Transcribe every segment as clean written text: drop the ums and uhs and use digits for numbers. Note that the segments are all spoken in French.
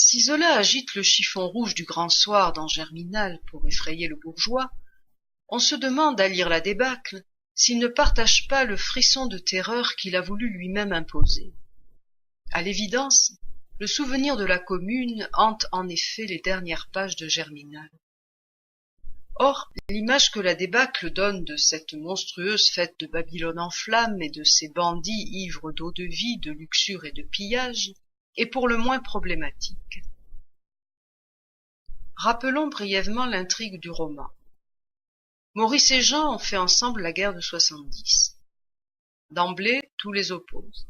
Si Zola agite le chiffon rouge du grand soir dans Germinal pour effrayer le bourgeois, on se demande à lire la débâcle s'il ne partage pas le frisson de terreur qu'il a voulu lui-même imposer. À l'évidence, le souvenir de la Commune hante en effet les dernières pages de Germinal. Or, l'image que la débâcle donne de cette monstrueuse fête de Babylone en flammes et de ces bandits ivres d'eau-de-vie, de luxure et de pillage est pour le moins problématique. Rappelons brièvement l'intrigue du roman. Maurice et Jean ont fait ensemble la guerre de 70. D'emblée, tout les oppose.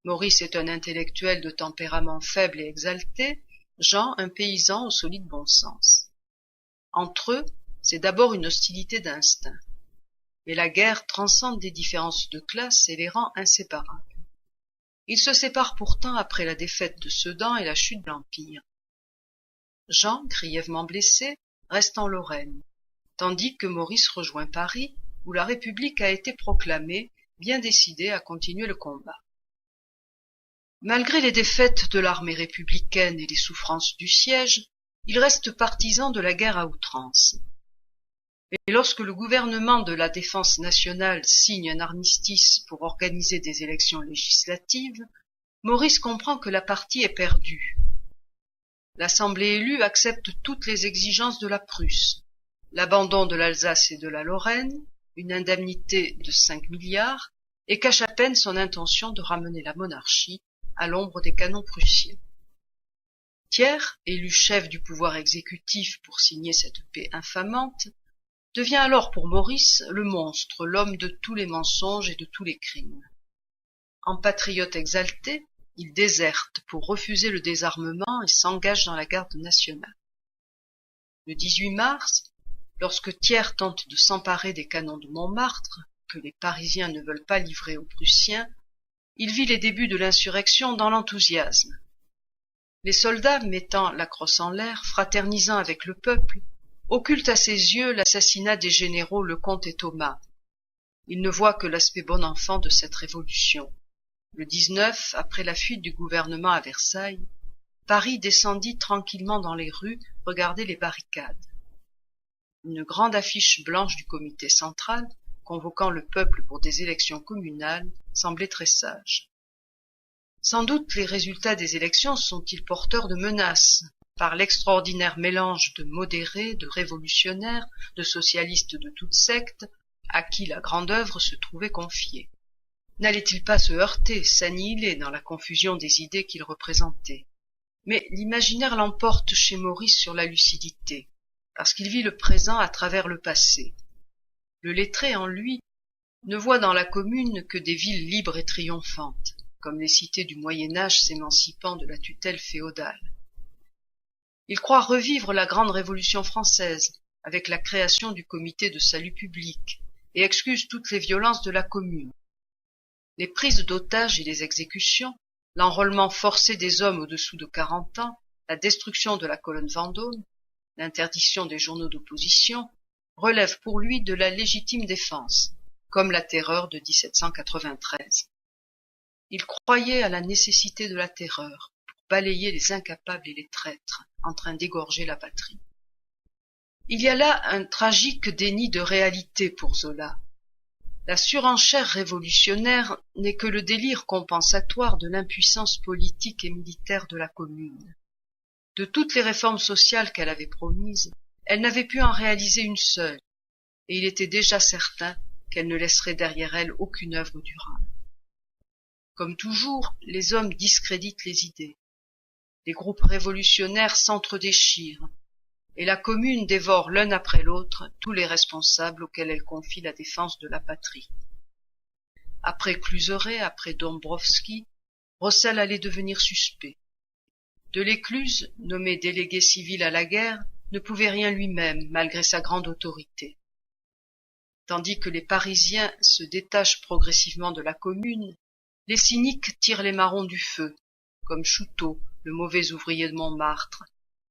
Maurice est un intellectuel de tempérament faible et exalté, Jean un paysan au solide bon sens. Entre eux, c'est d'abord une hostilité d'instinct. Mais la guerre transcende des différences de classe et les rend inséparables. Ils se séparent pourtant après la défaite de Sedan et la chute de l'Empire. Jean, grièvement blessé, reste en Lorraine, tandis que Maurice rejoint Paris, où la République a été proclamée, bien décidé à continuer le combat. Malgré les défaites de l'armée républicaine et les souffrances du siège, il reste partisan de la guerre à outrance. Et lorsque le gouvernement de la Défense nationale signe un armistice pour organiser des élections législatives, Maurice comprend que la partie est perdue. L'Assemblée élue accepte toutes les exigences de la Prusse, l'abandon de l'Alsace et de la Lorraine, une indemnité de 5 milliards, et cache à peine son intention de ramener la monarchie à l'ombre des canons prussiens. Thiers, élu chef du pouvoir exécutif pour signer cette paix infamante, devient alors pour Maurice le monstre, l'homme de tous les mensonges et de tous les crimes. En patriote exalté, il déserte pour refuser le désarmement et s'engage dans la garde nationale. Le 18 mars, lorsque Thiers tente de s'emparer des canons de Montmartre, que les Parisiens ne veulent pas livrer aux Prussiens, il vit les débuts de l'insurrection dans l'enthousiasme. Les soldats, mettant la crosse en l'air, fraternisant avec le peuple, occultent à ses yeux l'assassinat des généraux Lecomte et Thomas. Il ne voit que l'aspect bon enfant de cette révolution. Le 19, après la fuite du gouvernement à Versailles, Paris descendit tranquillement dans les rues regarder les barricades. Une grande affiche blanche du comité central, convoquant le peuple pour des élections communales, semblait très sage. Sans doute les résultats des élections sont-ils porteurs de menaces, par l'extraordinaire mélange de modérés, de révolutionnaires, de socialistes de toutes sectes, à qui la grande œuvre se trouvait confiée. N'allait-il pas se heurter, s'annihiler dans la confusion des idées qu'il représentait? Mais l'imaginaire l'emporte chez Maurice sur la lucidité, parce qu'il vit le présent à travers le passé. Le lettré en lui ne voit dans la Commune que des villes libres et triomphantes, comme les cités du Moyen-Âge s'émancipant de la tutelle féodale. Il croit revivre la grande Révolution française, avec la création du comité de salut public, et excuse toutes les violences de la Commune. Les prises d'otages et les exécutions, l'enrôlement forcé des hommes au-dessous de 40 ans, la destruction de la colonne Vendôme, l'interdiction des journaux d'opposition, relèvent pour lui de la légitime défense, comme la terreur de 1793. Il croyait à la nécessité de la terreur pour balayer les incapables et les traîtres en train d'égorger la patrie. Il y a là un tragique déni de réalité pour Zola. La surenchère révolutionnaire n'est que le délire compensatoire de l'impuissance politique et militaire de la Commune. De toutes les réformes sociales qu'elle avait promises, elle n'avait pu en réaliser une seule, et il était déjà certain qu'elle ne laisserait derrière elle aucune œuvre durable. Comme toujours, les hommes discréditent les idées. Les groupes révolutionnaires s'entre-déchirent, et la Commune dévore l'un après l'autre tous les responsables auxquels elle confie la défense de la patrie. Après Cluseret, après Dombrowski, Rossel allait devenir suspect. Delécluze, nommé délégué civil à la guerre, ne pouvait rien lui-même, malgré sa grande autorité. Tandis que les Parisiens se détachent progressivement de la Commune, les cyniques tirent les marrons du feu, comme Chouteau, le mauvais ouvrier de Montmartre,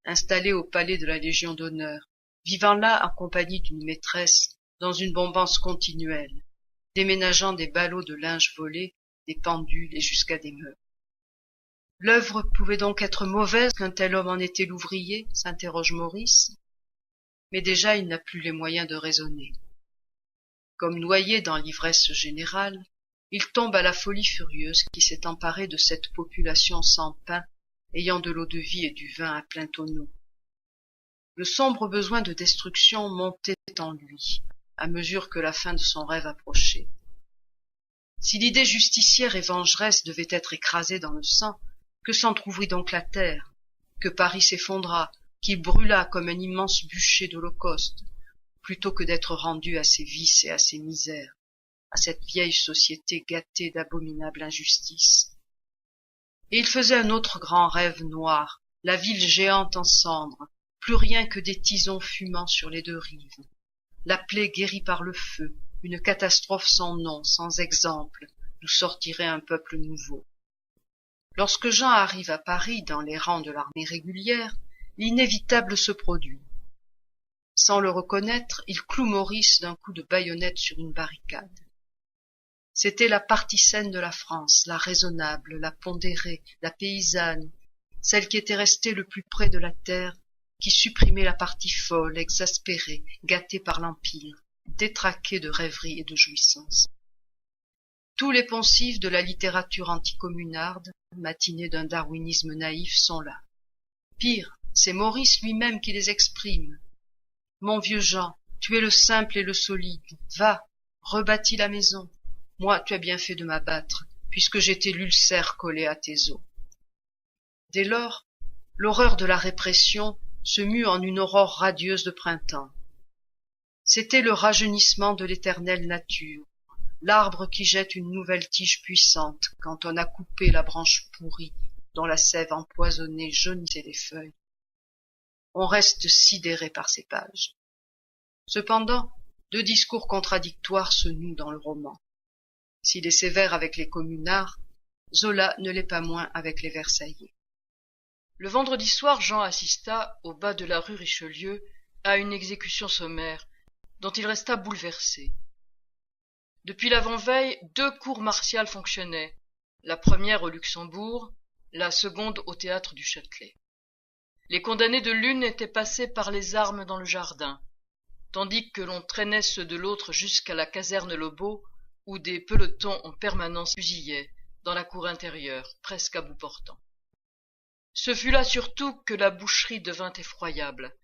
installé au palais de la Légion d'honneur, vivant là en compagnie d'une maîtresse, dans une bombance continuelle, déménageant des ballots de linge volés, des pendules et jusqu'à des meubles. L'œuvre pouvait donc être mauvaise qu'un tel homme en était l'ouvrier, s'interroge Maurice. Mais déjà il n'a plus les moyens de raisonner. Comme noyé dans l'ivresse générale, il tombe à la folie furieuse qui s'est emparée de cette population sans pain, ayant de l'eau-de-vie et du vin à plein tonneau. Le sombre besoin de destruction montait en lui, à mesure que la fin de son rêve approchait. Si l'idée justicière et vengeresse devait être écrasée dans le sang, que s'entr'ouvrit donc la terre, que Paris s'effondra, qu'il brûla comme un immense bûcher d'Holocauste, plutôt que d'être rendu à ses vices et à ses misères, à cette vieille société gâtée d'abominables injustices. Et il faisait un autre grand rêve noir, la ville géante en cendres, plus rien que des tisons fumant sur les deux rives, la plaie guérie par le feu, une catastrophe sans nom, sans exemple, d'où sortirait un peuple nouveau. Lorsque Jean arrive à Paris dans les rangs de l'armée régulière, l'inévitable se produit. Sans le reconnaître, il cloue Maurice d'un coup de baïonnette sur une barricade. C'était la partie saine de la France, la raisonnable, la pondérée, la paysanne, celle qui était restée le plus près de la terre, qui supprimait la partie folle, exaspérée, gâtée par l'Empire, détraquée de rêverie et de jouissance. Tous les poncifs de la littérature anticommunarde, matinée d'un darwinisme naïf, sont là. Pire, c'est Maurice lui-même qui les exprime. Mon vieux Jean, tu es le simple et le solide, va, rebâtis la maison. Moi, tu as bien fait de m'abattre, puisque j'étais l'ulcère collé à tes os. Dès lors, l'horreur de la répression se mue en une aurore radieuse de printemps. C'était le rajeunissement de l'éternelle nature, l'arbre qui jette une nouvelle tige puissante quand on a coupé la branche pourrie dont la sève empoisonnée jaunissait les feuilles. On reste sidéré par ces pages. Cependant, deux discours contradictoires se nouent dans le roman. S'il est sévère avec les communards, Zola ne l'est pas moins avec les Versaillais. Le vendredi soir, Jean assista, au bas de la rue Richelieu, à une exécution sommaire, dont il resta bouleversé. Depuis l'avant-veille, deux cours martiales fonctionnaient, la première au Luxembourg, la seconde au théâtre du Châtelet. Les condamnés de l'une étaient passés par les armes dans le jardin, tandis que l'on traînait ceux de l'autre jusqu'à la caserne Lobau, où des pelotons en permanence fusillaient, dans la cour intérieure, presque à bout portant. Ce fut là surtout que la boucherie devint effroyable.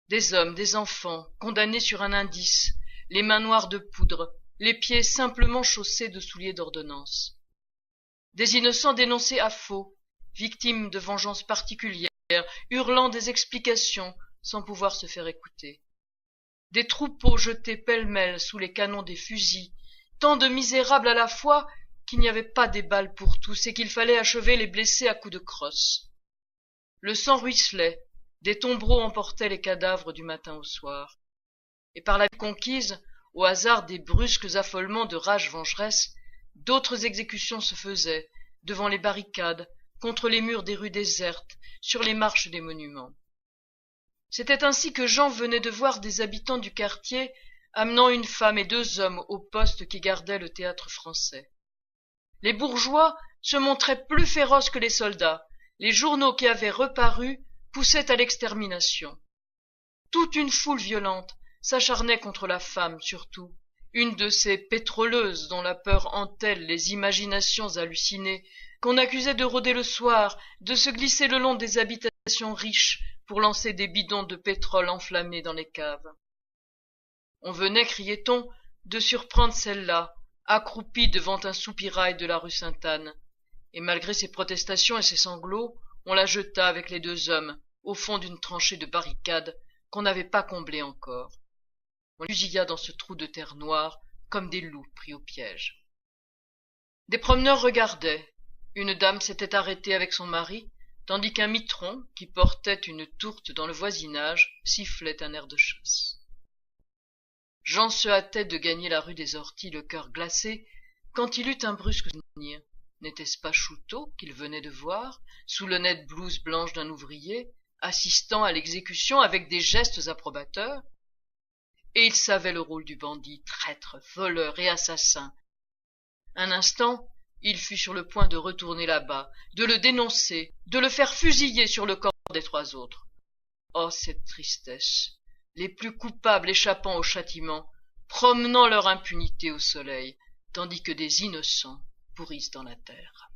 Des hommes, des enfants, condamnés sur un indice, les mains noires de poudre, les pieds simplement chaussés de souliers d'ordonnance. Des innocents dénoncés à faux, victimes de vengeances particulières, hurlant des explications sans pouvoir se faire écouter. Des troupeaux jetés pêle-mêle sous les canons des fusils, tant de misérables à la fois qu'il n'y avait pas des balles pour tous et qu'il fallait achever les blessés à coups de crosse. Le sang ruisselait, des tombereaux emportaient les cadavres du matin au soir. Et par la conquise, au hasard des brusques affolements de rage vengeresse, d'autres exécutions se faisaient, devant les barricades, contre les murs des rues désertes, sur les marches des monuments. C'était ainsi que Jean venait de voir des habitants du quartier amenant une femme et deux hommes au poste qui gardait le théâtre français. Les bourgeois se montraient plus féroces que les soldats, les journaux qui avaient reparu poussaient à l'extermination. Toute une foule violente s'acharnait contre la femme surtout, une de ces pétroleuses dont la peur hantèle les imaginations hallucinées, qu'on accusait de rôder le soir, de se glisser le long des habitations riches pour lancer des bidons de pétrole enflammés dans les caves. On venait, criait-on, de surprendre celle-là, accroupie devant un soupirail de la rue Sainte-Anne, et malgré ses protestations et ses sanglots, on la jeta avec les deux hommes au fond d'une tranchée de barricade qu'on n'avait pas comblée encore. On les fusilla dans ce trou de terre noire comme des loups pris au piège. Des promeneurs regardaient. Une dame s'était arrêtée avec son mari, tandis qu'un mitron, qui portait une tourte dans le voisinage, sifflait un air de chasse. Jean se hâtait de gagner la rue des Orties, le cœur glacé, quand il eut un brusque souvenir. N'était-ce pas Chouteau qu'il venait de voir, sous l'honnête blouse blanche d'un ouvrier, assistant à l'exécution avec des gestes approbateurs? Et il savait le rôle du bandit, traître, voleur et assassin. Un instant, Il fut sur le point de retourner là-bas, de le dénoncer, de le faire fusiller sur le corps des 3 autres. Oh, cette tristesse! Les plus coupables échappant au châtiment, promenant leur impunité au soleil, tandis que des innocents pourrissent dans la terre.